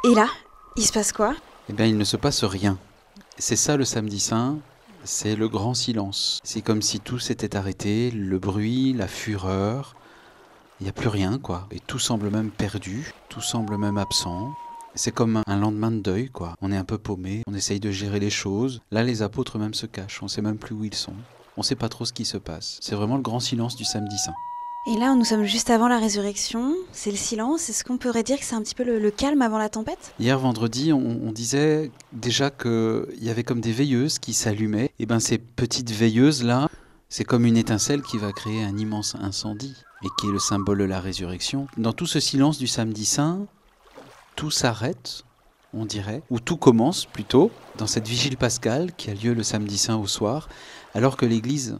Et là, il se passe quoi? Eh bien, il ne se passe rien. C'est ça le samedi saint, c'est le grand silence. C'est comme si tout s'était arrêté, le bruit, la fureur. Il n'y a plus rien, quoi. Et tout semble même perdu, tout semble même absent. C'est comme un lendemain de deuil, quoi. On est un peu paumé, on essaye de gérer les choses. Là, les apôtres même se cachent, on ne sait même plus où ils sont. On ne sait pas trop ce qui se passe. C'est vraiment le grand silence du samedi saint. Et là, nous sommes juste avant la résurrection, c'est le silence. Est-ce qu'on pourrait dire que c'est un petit peu le calme avant la tempête? Hier vendredi, on disait déjà qu'il y avait comme des veilleuses qui s'allumaient. Et bien ces petites veilleuses-là, c'est comme une étincelle qui va créer un immense incendie et qui est le symbole de la résurrection. Dans tout ce silence du samedi saint, tout s'arrête, on dirait, ou tout commence plutôt, dans cette vigile pascale qui a lieu le samedi saint au soir, alors que l'Église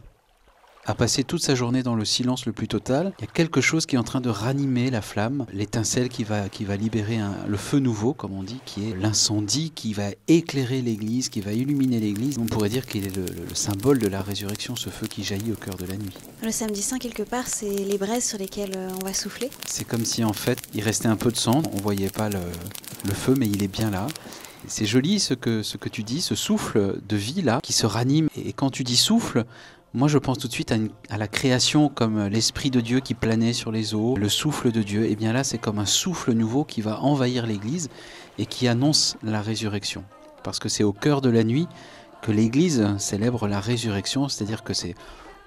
a passé toute sa journée dans le silence le plus total. Il y a quelque chose qui est en train de ranimer la flamme, l'étincelle qui va libérer le feu nouveau, comme on dit, qui est l'incendie qui va éclairer l'Église, qui va illuminer l'Église. On pourrait dire qu'il est le symbole de la résurrection, ce feu qui jaillit au cœur de la nuit. Le samedi saint, quelque part, c'est les braises sur lesquelles on va souffler. C'est comme si en fait, il restait un peu de cendre, on ne voyait pas le feu, mais il est bien là. C'est joli ce que tu dis, ce souffle de vie là, qui se ranime. Et quand tu dis souffle, moi je pense tout de suite à la création comme l'Esprit de Dieu qui planait sur les eaux, le souffle de Dieu. Et bien là c'est comme un souffle nouveau qui va envahir l'Église et qui annonce la résurrection. Parce que c'est au cœur de la nuit que l'Église célèbre la résurrection, c'est-à-dire que c'est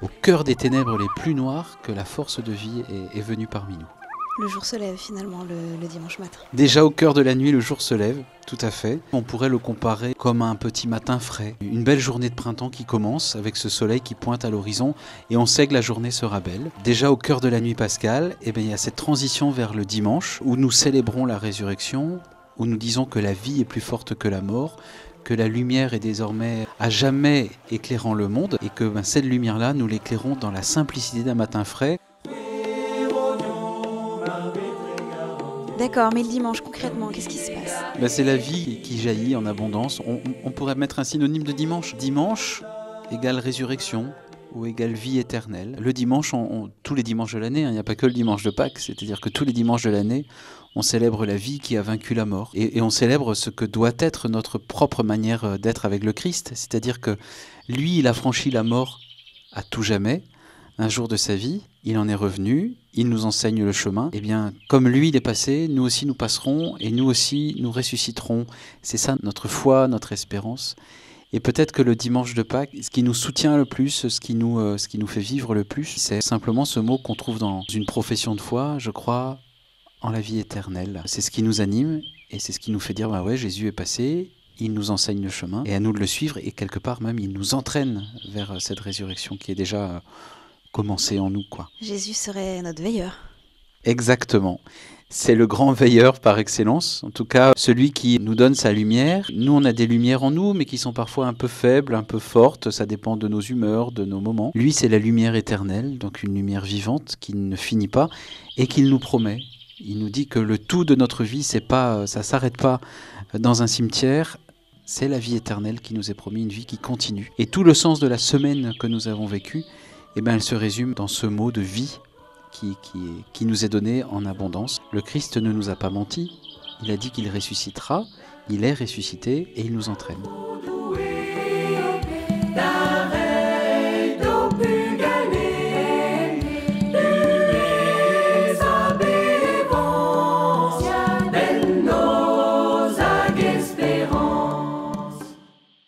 au cœur des ténèbres les plus noires que la force de vie est venue parmi nous. Le jour se lève finalement le dimanche matin. Déjà au cœur de la nuit, le jour se lève, tout à fait. On pourrait le comparer comme un petit matin frais. Une belle journée de printemps qui commence avec ce soleil qui pointe à l'horizon et on sait que la journée sera belle. Déjà au cœur de la nuit pascale, il y a cette transition vers le dimanche où nous célébrons la résurrection, où nous disons que la vie est plus forte que la mort, que la lumière est désormais à jamais éclairant le monde et que cette lumière-là, nous l'éclairons dans la simplicité d'un matin frais. D'accord, mais le dimanche, concrètement, qu'est-ce qui se passe? C'est la vie qui jaillit en abondance. On pourrait mettre un synonyme de dimanche. Dimanche égale résurrection ou égale vie éternelle. Le dimanche, tous les dimanches de l'année, il n'y a pas que le dimanche de Pâques, c'est-à-dire que tous les dimanches de l'année, on célèbre la vie qui a vaincu la mort. Et on célèbre ce que doit être notre propre manière d'être avec le Christ. C'est-à-dire que lui, il a franchi la mort à tout jamais. Un jour de sa vie, il en est revenu, il nous enseigne le chemin. Eh bien, comme lui, il est passé, nous aussi nous passerons et nous aussi nous ressusciterons. C'est ça notre foi, notre espérance. Et peut-être que le dimanche de Pâques, ce qui nous soutient le plus, ce qui nous fait vivre le plus, c'est simplement ce mot qu'on trouve dans une profession de foi, je crois en la vie éternelle. C'est ce qui nous anime et c'est ce qui nous fait dire, ouais, Jésus est passé, il nous enseigne le chemin et à nous de le suivre et quelque part même, il nous entraîne vers cette résurrection qui est déjà commencer en nous, quoi. Jésus serait notre veilleur. Exactement. C'est le grand veilleur par excellence, en tout cas celui qui nous donne sa lumière. Nous, on a des lumières en nous, mais qui sont parfois un peu faibles, un peu fortes, ça dépend de nos humeurs, de nos moments. Lui, c'est la lumière éternelle, donc une lumière vivante qui ne finit pas et qu'il nous promet. Il nous dit que le tout de notre vie, ça s'arrête pas dans un cimetière. C'est la vie éternelle qui nous est promis, une vie qui continue. Et tout le sens de la semaine que nous avons vécue, elle se résume dans ce mot de vie qui nous est donné en abondance. Le Christ ne nous a pas menti, il a dit qu'il ressuscitera, il est ressuscité et il nous entraîne.